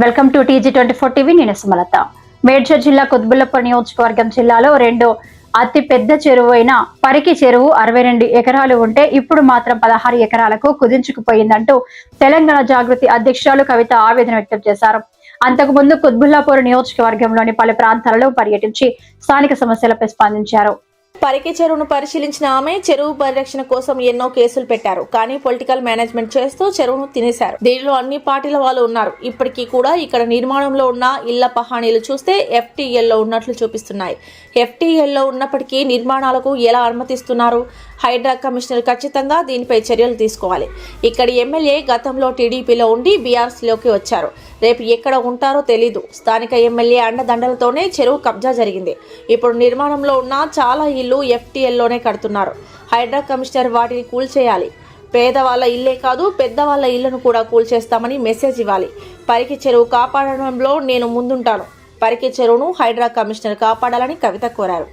Welcome to TG24 TV. నేను సుమలత. మేడ్చల్ జిల్లా కుత్బుల్లాపూర్ నియోజకవర్గం జిల్లాలో రెండో అతి పెద్ద చెరువు అయిన పరికి చెరువు 62 ఎకరాలు ఉంటే ఇప్పుడు మాత్రం 16 ఎకరాలకు కుదించుకుపోయిందంటూ తెలంగాణ జాగృతి అధ్యక్షురాలు కవిత ఆవేదన వ్యక్తం చేశారు. అంతకుముందు కుత్బుల్లాపూర్ నియోజకవర్గంలోని పలు ప్రాంతాలలో పర్యటించి స్థానిక సమస్యలపై స్పందించారు. పరికి చెరువును పరిశీలించిన ఆమె చెరువు పరిరక్షణ కోసం ఎన్నో కేసులు పెట్టారు. కానీ పొలిటికల్ మేనేజ్మెంట్ చేస్తూ చెరువును తినేశారు. దీనిలో అన్ని పార్టీల వాళ్ళు ఉన్నారు. ఇప్పటికీ కూడా ఇక్కడ నిర్మాణంలో ఉన్న ఇళ్ల పహానీలు చూస్తే FTL ఉన్నట్లు చూపిస్తున్నాయి. FTL ఉన్నప్పటికీ నిర్మాణాలకు ఎలా అనుమతిస్తున్నారు? హైడ్రా కమిషనర్ ఖచ్చితంగా దీనిపై చర్యలు తీసుకోవాలి. ఇక్కడి ఎమ్మెల్యే గతంలో టీడీపీలో ఉండి BRCలోకి వచ్చారు. రేపు ఎక్కడ ఉంటారో తెలీదు. స్థానిక ఎమ్మెల్యే అండదండలతోనే చెరువు కబ్జా జరిగింది. ఇప్పుడు నిర్మాణంలో ఉన్న చాలా ఇల్లు FTLలోనే కడుతున్నారు. హైడ్రా కమిషనర్ వాటిని కూల్చేయాలి. పేదవాళ్ళ ఇల్లే కాదు పెద్దవాళ్ళ ఇళ్లను కూడా కూల్చేస్తామని మెసేజ్ ఇవ్వాలి. పరికి చెరువు కాపాడడంలో నేను ముందుంటాను. పరికి చెరువును హైడ్రా కమిషనర్ కాపాడాలని కవిత కోరారు.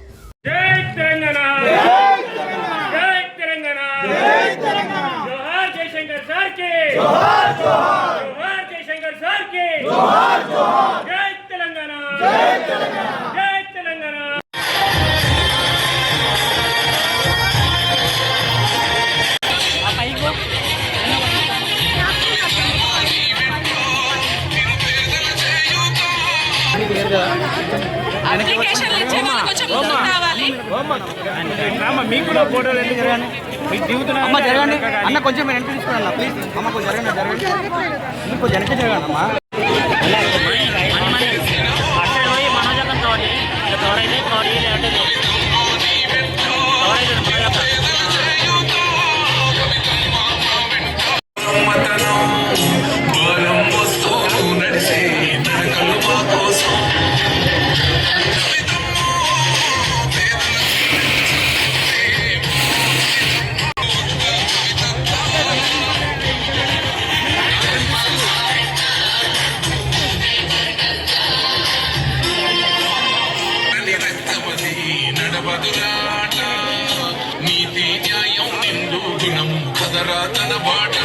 అన్న కొంచెం వెనక్కి తీసుకురా ప్లీజ్. అమ్మ కొంచెం జరగండి కొంచెం వెనక్కి జరగండి అమ్మా. నీతి న్యాయం నిండు గుణం కదరా తన బాట.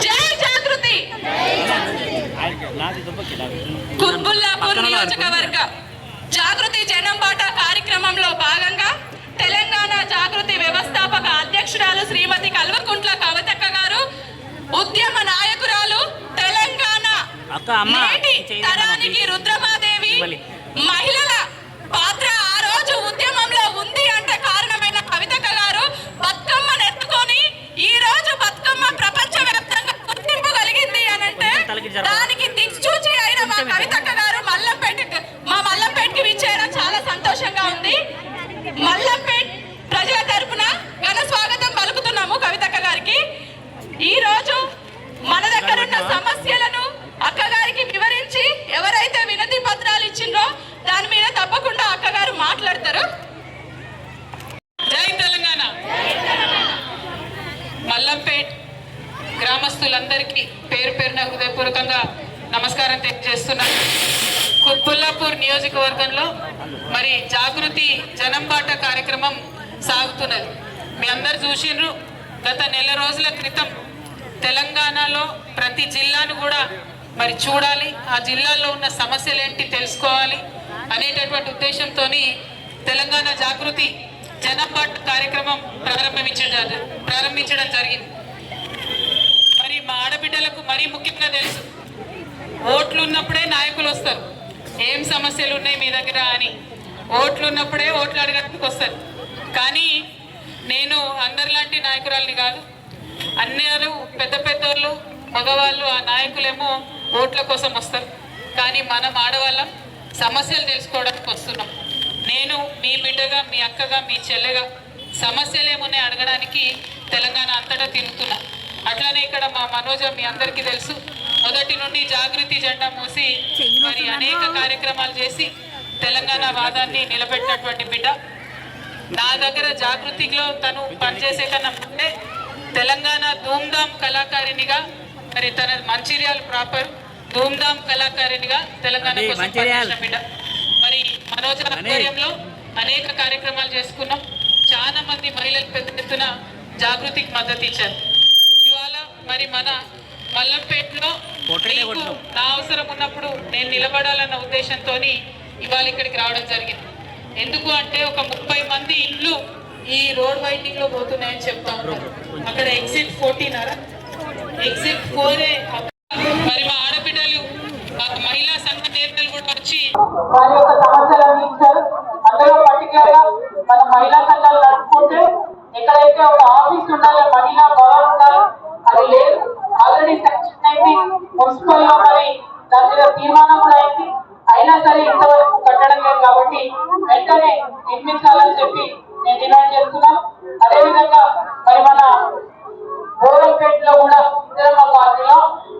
జై జాగృతి. కుత్బుల్లాపూర్ నియోజకవర్గ జాగృతి జనం బాట కార్యక్రమంలో భాగంగా తెలంగాణ జాగృతి వ్యవస్థాపక అధ్యక్షురాలు శ్రీమతి కల్వకుంట్ల కవితక్క గారు, ఉద్యమ నాయకురాలు, తెలంగాణ నేటి తరానికి రుద్రమాదేవి, మహిళల పాత్ర ఆ రోజు ఉద్యమంలో ఉంది అంటే కారణమైన కవితక్క గారు బతుకమ్మను ఎత్తుకొని ఈ రోజు బతుకమ్మ ప్రపంచ వ్యాప్తంగా గుర్తింపు కలిగింది అని అంటే దానికి దిక్సూచి అయిన మా కవితక్క గారు మల్లంపేటకి విచ్చేయడం చాలా సంతోషంగా ఉంది. మల్లంపేట ప్రజల తరపున ఘన స్వాగతం పలుకుతున్నాము కవితక్క గారికి. ఈ రోజు మన దగ్గర ఉన్న సమస్యలను అక్కగారికి వివరించి ఎవరైతే వినతి పత్రాలు ఇచ్చిండ్రో దాని మీద తప్పకుండా అక్కగారు మాట్లాడతారు. జై తెలంగాణ. మల్లంపేట్ గ్రామస్తులందరికీ పేరు పేరున హృదయపూర్వకంగా నమస్కారం తెలియజేస్తున్నాను. కుత్బుల్లాపూర్ నియోజకవర్గంలో మరి జాగృతి జనంబాట కార్యక్రమం సాగుతున్నది. మీ అందరు చూసిండ్రు. గత నెల రోజుల క్రితం తెలంగాణలో ప్రతి జిల్లాను కూడా మరి చూడాలి, ఆ జిల్లాల్లో ఉన్న సమస్యలు ఏంటి తెలుసుకోవాలి అనేటటువంటి ఉద్దేశంతో తెలంగాణ జాగృతి జనపాట కార్యక్రమం ప్రారంభించడం జరిగింది. మరి మా ఆడబిడ్డలకు మరీ ముఖ్యంగా తెలుసు, ఓట్లు ఉన్నప్పుడే నాయకులు వస్తారు. ఏం సమస్యలు ఉన్నాయి మీ దగ్గర అని ఓట్లు ఉన్నప్పుడే ఓట్లు అడగడానికి వస్తారు. కానీ నేను అందరిలాంటి నాయకురాలని కాదు. అందరూ పెద్ద పెద్దోళ్ళు మగవాళ్ళు, ఆ నాయకులేమో ఓట్ల కోసం వస్తారు. కానీ మనం ఆడవాళ్ళం సమస్యలు తెలుసుకోవడానికి వస్తున్నాం. నేను మీ బిడ్డగా, మీ అక్కగా, మీ చెల్లెగా సమస్యలు ఏమున్నాయి అడగడానికి తెలంగాణ అంతటా తిరుగుతున్నా. అట్లానే ఇక్కడ మా మనోజ మీ అందరికీ తెలుసు, మొదటి నుండి జాగృతి జెండా మోసి మరి అనేక కార్యక్రమాలు చేసి తెలంగాణ వాదాన్ని నిలబెట్టినటువంటి బిడ్డ. నా దగ్గర జాగృతిలో తను పనిచేసే కన్నా ముందే తెలంగాణ ధూమ్ధామ్ కళాకారిణిగా, మరి తన మంచిర్యాల ప్రాపర్ ధూమ్ధామ్ కళాకారిణిగా తెలంగాణ కోసం పనిచేసిన బిడ్డ. మరి మనోజ ఆధ్వర్యంలో అనేక కార్యక్రమాలు చేసుకున్నాం. చాలా మంది మహిళలు పెద్ద ఎత్తున జాగృతికి మద్దతు ఇచ్చారు. ఇవాళ మరి మన మల్లంపేటలో మీకు నా అవసరం ఉన్నప్పుడు నేను నిలబడాలన్న ఉద్దేశంతో ఇవాళ ఇక్కడికి రావడం జరిగింది. ఎందుకు అంటే ఒక 30 మంది ఇళ్ళు ఈ రోడ్ వైండింగ్ లో పోతున్నాయని చెప్తా ఉన్నారు. అక్కడ ఎగ్జిట్ 14 ఎగ్జిట్ 4 మరి మా ఆడబిడ్డలు మహిళా సంఘ నేతలు కూడా వచ్చి వారి యొక్క సమస్యలను ఇచ్చారు. అందులో పర్టికులర్ గా మన మహిళా సంఘాలు నడుపుకుంటే ఎక్కడైతే ఒక ఆఫీస్ ఉండాలి, మహిళా భవన్ ఉండాలి, అది లేదు. ఆల్రెడీ సెక్షన్ అయింది మున్సిపల్ లో, మరి దాని మీద తీర్మానం కూడా అయింది. అయినా సరే ఇంతవరకు కట్టడం లేదు. కాబట్టి వెంటనే నిర్మించాలని చెప్పి నేను డిమాండ్ చేస్తున్నాను. అదేవిధంగా మరి మన గోరంపేటలో కూడా ఇందిరమ్మ పార్టీలో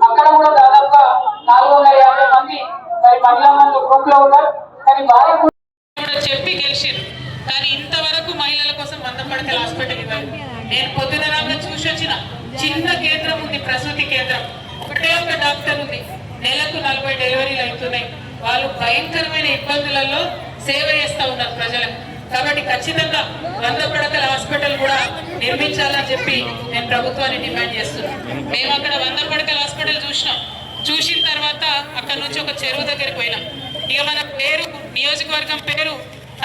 అక్కడ కూడా దాదాపుగా 450 మంది మరి మహిళా మండలి గ్రూప్ లో ఉన్నారు. కానీ వారి కూడా చెప్పి గెలిచారు. కానీ ఇంతవరకు మహిళల కోసం 100 పడకల హాస్పిటల్ ఇవ్వాలి. నేను పొద్దున రాగా చూసి వచ్చిన చిన్న కేంద్రం ఉంది, ప్రసూతి కేంద్రం, ఒకటే ఒక డాక్టర్ ఉంది, నెలకు 40 డెలివరీలు అవుతున్నాయి. వాళ్ళు భయంకరమైన ఇబ్బందులలో సేవ చేస్తా ఉన్నారు ప్రజలకు. కాబట్టి ఖచ్చితంగా 100 పడకల హాస్పిటల్ కూడా నిర్మించాలని చెప్పి నేను ప్రభుత్వాన్ని డిమాండ్ చేస్తున్నాను. మేము అక్కడ 100 పడకల హాస్పిటల్ చూసిన తర్వాత అక్కడ నుంచి ఒక చెరువు దగ్గరికి పోయినాం. ఇక మన పేరు, నియోజకవర్గం పేరు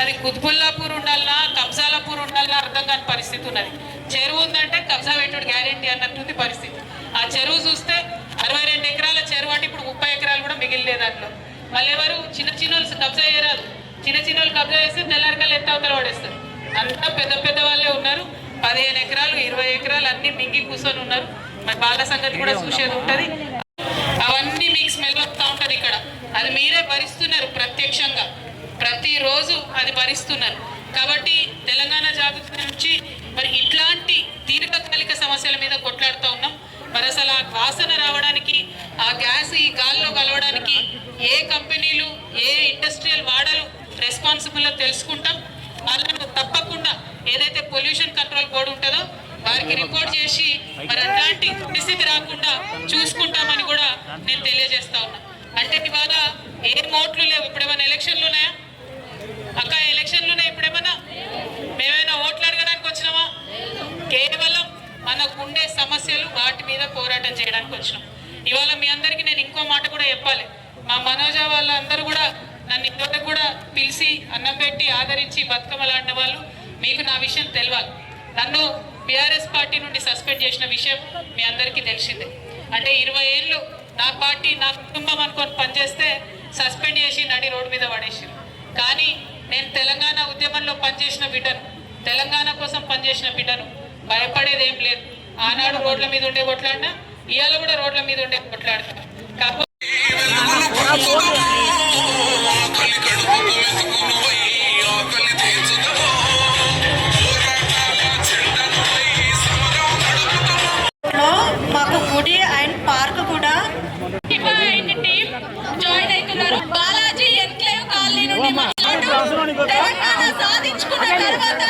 అది కుత్బుల్లాపూర్ ఉండాలన్నా కబ్జాలాపూర్ ఉండాలన్నా అర్థం కాని పరిస్థితి ఉన్నది. చెరువు ఉందంటే కబ్జా పెట్టుడు గ్యారెంటీ అన్నట్టుంది పరిస్థితి. ఆ చెరువు చూస్తే 62 ఎకరాల చెరువు అంటే ఇప్పుడు 30 ఎకరాలు కూడా మిగిలిలేదు దాంట్లో. మళ్ళీ ఎవరు చిన్న వాళ్ళు కబ్జా చేయరాదు. చిన్న వాళ్ళు కబ్జా చేస్తే తెల్లారికల్లా ఎత్తవతల పడేస్తారు. అంతా పెద్ద వాళ్ళే ఉన్నారు. 15 ఎకరాలు 20 ఎకరాలు అన్ని మింగి కూర్చొని ఉన్నారు. మరి వాళ్ళ సంగతి కూడా చూసేది ఉంటుంది. అవన్నీ మీకు స్మెల్ వస్తూ ఉంటుంది ఇక్కడ. అది మీరే భరిస్తున్నారు ప్రత్యక్షంగా, ప్రతిరోజు అది భరిస్తున్నారు. కాబట్టి తెలంగాణ జాగృతి నుంచి మరి ఇట్లాంటి దీర్ఘకాలిక సమస్యల మీద కొట్లాడుతూ ఉన్నాం. మరి అసలు ఆ వాసన రావడానికి, ఆ గ్యాస్ ఈ గాల్లో కలవడానికి ఏ కంపెనీలు, ఏ ఇండస్ట్రియల్ వాడలు రెస్పాన్సిబుల్ తెలుసుకుంటాం. వాళ్ళకు తప్పకుండా ఏదైతే పొల్యూషన్ కంట్రోల్ బోర్డు ఉంటుందో వారికి రిపోర్ట్ చేసి మరి అట్లాంటి పరిస్థితి రాకుండా చూసుకుంటామని కూడా నేను తెలియజేస్తా ఉన్నా. అంటే ఇవాళ ఏ ఓట్లు లేవు. ఇప్పుడేమైనా ఎలక్షన్లు ఉన్నాయా అక్క? ఎలక్షన్లు ఉన్నాయి. ఇప్పుడేమన్నా మేమైనా ఓట్లు అడగడానికి వచ్చినామా? కేవలం మనకుండే సమస్యలు వాటి మీద పోరాటం చేయడానికి వచ్చినాం. ఇవాళ మీ అందరికీ నేను ఇంకో మాట కూడా చెప్పాలి. మా మనోజ వాళ్ళందరూ కూడా నన్ను ఇంతవరకు కూడా పిలిచి అన్నం పెట్టి ఆదరించి బతుకమ్మలాడిన వాళ్ళు. మీకు నా విషయం తెలియాలి. నన్ను బీఆర్ఎస్ పార్టీ నుండి సస్పెండ్ చేసిన విషయం మీ అందరికీ తెలిసిందే. అంటే 20 ఏళ్ళు నా పార్టీ, నా కుటుంబం అనుకొని పనిచేస్తే సస్పెండ్ చేసి నడి రోడ్డు మీద పడేసారు. కానీ నేను తెలంగాణ ఉద్యమంలో పనిచేసిన బిడ్డను, తెలంగాణ కోసం పనిచేసిన బిడ్డను. భయపడేది ఏం లేదు. ఆనాడు రోడ్ల మీద ఉండే కొట్లాడినా, ఇవాళ కూడా రోడ్ల మీద ఉండే కొట్లాడతా. కాకపోతే మాకు గుడి అండ్ పార్క్ కూడా జాయిన్ అవుతున్నారు. బాలాజీ ఎన్క్లేవ్ కాలనీ నుండి తెలంగాణ సాధించుకున్న తర్వాత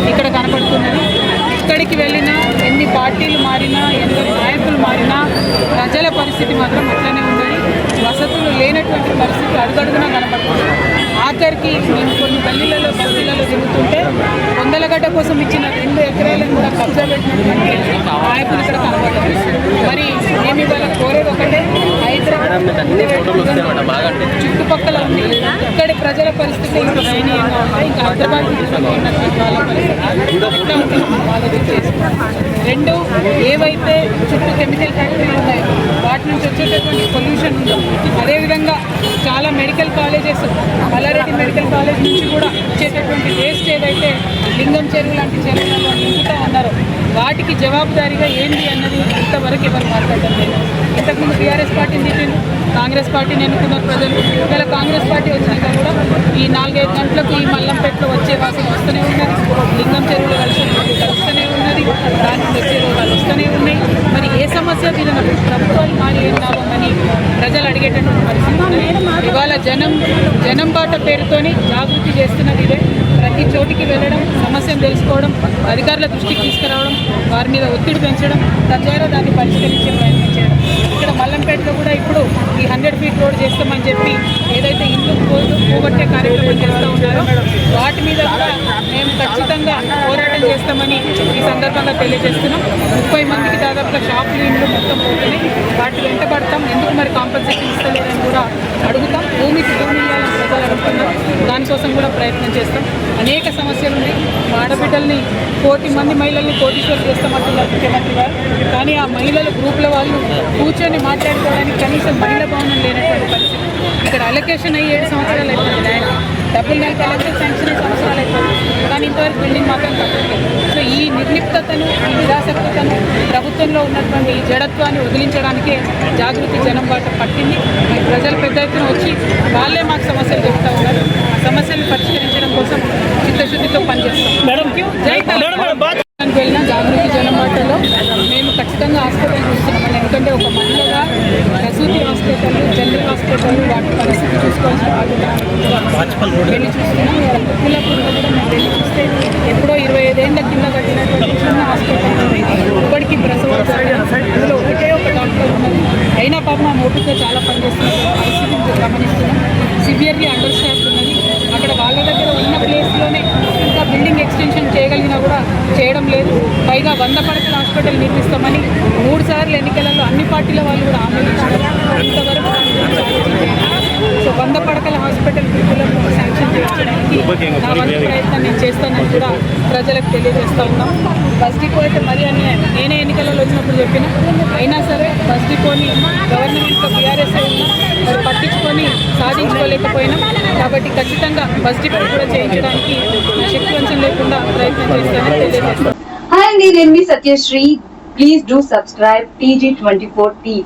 ఇక్కడ కనపడుతున్నది. ఇక్కడికి వెళ్ళినా, ఎన్ని పార్టీలు మారినా, ఎందరు నాయకులు మారినా ప్రజల పరిస్థితి మాత్రం అట్లనే ఉన్నది. వసతులు లేనటువంటి పరిస్థితి అడుగడుగునా కనపడుతుంది. ఆఖరికి మేము కొన్ని గల్లీలలో బస్తీలలో తిరుగుతుంటే వందలగడ్డ కోసం ఇచ్చిన 2 ఎకరాలను కూడా కబ్జా పెట్టినటువంటి నాయకులు ఇక్కడ కనపడతారు. మరి మేము ఇవాళ కోరేది ఒకటే, హైదరాబాద్ చుట్టుపక్కల ఉంది. ఇక్కడి ప్రజల పరిస్థితి ఇంకా దయనీయంగా ఉంటాయి. ఇంకా హైదరాబాద్ ఉన్నటువంటి వాళ్ళ పరిస్థితి ఎట్లా ఉంటుంది వాళ్ళకి చేసుకోవాలి. 2, ఏవైతే చుట్టూ కెమికల్ ఫ్యాక్టరీలు ఉన్నాయో వాటి నుంచి వచ్చేటటువంటి పొల్యూషన్ ఉందో, అదేవిధంగా చాలా medical colleges, Mallareddy medical college నుంచి కూడా వచ్చేటటువంటి వేస్ట్ ఏదైతే లింగం చెరువు లాంటి చెరువులలో నింపుతూ ఉన్నారో వాటికి జవాబుదారీగా ఏంటి అన్నది ఇంతవరకు ఎవరు మాట్లాడటం లేదు. ఇంతకుముందు బీఆర్ఎస్ పార్టీని తిట్టిండు, కాంగ్రెస్ పార్టీని ఎన్నుకున్న ప్రజలు. ఇలా కాంగ్రెస్ పార్టీ వచ్చినాక కూడా ఈ 4-5 గంటలకు ఈ మల్లంపేటలో వచ్చే వాసన వస్తూనే ఉన్నది. లింగం చెరువులో కలుస్తూనే ఉన్నది. లేదు, దాని నుండి వచ్చే రోగాలు వస్తూనే ఉన్నాయి. మరి ఏ సమస్య తీరినప్పుడు ప్రభుత్వాలు మారి ఏం లాభం అని ప్రజలు అడిగేటటువంటి పరిస్థితి. ఇవాళ జనం బాట పేరుతోని జాగృతి చేస్తున్నది ఇదే. ప్రతి చోటికి వెళ్ళడం, సమస్యను తెలుసుకోవడం, అధికారుల దృష్టికి తీసుకురావడం, వారి మీద ఒత్తిడి పెంచడం, తద్వారా దాన్ని పరిష్కరించే ప్రయత్నం చేయడం. ఇక్కడ మల్లంపేటలో కూడా ఇప్పుడు ఈ 100 ఫీట్ రోడ్ చేస్తామని చెప్పి ఏదైతే ఇల్లు పోగొట్టే కార్యక్రమం చేస్తూ ఉన్నారో వాటి మీద కూడా మేము ఖచ్చితంగా పోరాటం చేస్తామని ఈ సందర్భంగా తెలియజేస్తున్నాం. 30 మందికి దాదాపుగా షాపులు, ఇండ్లు మొత్తం పోతున్నాయి. వాటి వెంట పడతాం. ఎందుకు మరి కాంపన్సేషన్ ఇస్తలేదని కూడా అడుగుతాం. భూమికి భూమి ఇవ్వాలని ప్రజలు అడుగుతున్నారు. దానికోసం కూడా ప్రయత్నం చేస్తాం. అనేక సమస్యలు ఉన్నాయి. ఆడబిడ్డల్ని 1,000,000 మంది మహిళల్ని కోటీశ్వరులు చేస్తామంటున్నారు ముఖ్యమంత్రి గారు. కానీ ఆ మహిళల గ్రూపుల వాళ్ళు కూర్చొని మాట్లాడుకోవడానికి కనీసం మహిళా భవనం లేనటువంటి పరిస్థితి. ఇక్కడ అలొకేషన్ అయ్యి 7 సంవత్సరాలు అయిపోయింది. ఆయన డబ్బులు నెలకొల్లాలంటే శాంక్షన్ 5 సంవత్సరాలు అయిపోయింది. కానీ ఇంతవరకు బిల్డింగ్ మాత్రం కట్టలేదు. సో ఈ నిర్లిప్తతను, ఈ నిరాసక్తతను, ప్రభుత్వంలో ఉన్నటువంటి ఈ జడత్వాన్ని వదిలించడానికే జాగృతి జనం బాట పట్టింది. మరి ప్రజలు పెద్ద ఎత్తున వచ్చి వాళ్ళే మాకు సమస్యలు చెప్తా ఉన్నారు. ఆ సమస్యలను పరిష్కరించడం కోసం చిత్తశుద్ధితో పనిచేస్తాం. జై తెలంగాణ. వెళ్ళిన జాగృతి జనం బాటలో మేము ఖచ్చితంగా హాస్పిటల్ చూస్తున్నాం. ఎందుకంటే ఒక మహిళగా ప్రసూతి హాస్పిటల్, జనరల్ హాస్పిటల్ వాటి పరిస్థితి చూసుకోవాల్సిన వెళ్ళి చూస్తున్నాం. ముక్కులపూర్లో కూడా మేము వెళ్ళి చూస్తే ఎప్పుడో 25 ఏళ్ళ కింద కట్టినటువంటి చిన్న హాస్పిటల్ ఇప్పటికీ ప్రసవం ఇందులో ఒకటే ఒక డాక్టర్ ఉన్నది. అయినా పాపం ఆ ఓపిక చాలా పనిచేస్తున్న పరిస్థితిని గమనిస్తున్నాం. సివియర్లీ అండర్ స్టాఫ్ ఉన్నది. అక్కడ వాళ్ళ దగ్గర ఉన్న ప్లేస్లోనే ఇంకా బిల్డింగ్ ఎక్స్టెన్షన్ చేయగలిగినా కూడా చేయడం లేదు. పైగా 100 పడకల హాస్పిటల్ నిర్మిస్తామని 3 సార్లు ఎన్నికలలో అన్ని పార్టీల వాళ్ళు కూడా హామీలు ఇచ్చారు. ఇంతవరకు సో 100 పడకల హాస్పిటల్ శాంక్షన్ చేయడానికి నా వంతు ప్రయత్నం నేను చేస్తానని కూడా ప్రజలకు తెలియజేస్తూ ఉన్నాం. బస్ డిపో అయితే మరీ అన్యాయం. నేనే ఎన్నికలలో వచ్చినప్పుడు చెప్పిన, అయినా సరే బస్ డిపోని గవర్నమెంట్లో బీఆర్ఎస్ ఉన్నా మరి పట్టించుకొని సాధించుకోలేకపోయినాం. కాబట్టి ఖచ్చితంగా బస్ డిపో కూడా చేయించడానికి శక్తి వంచన లేకుండా ప్రయత్నం చేస్తానని తెలియజేస్తాను. Hi, నేను మీ Satyasri. Please do subscribe TG24 TV.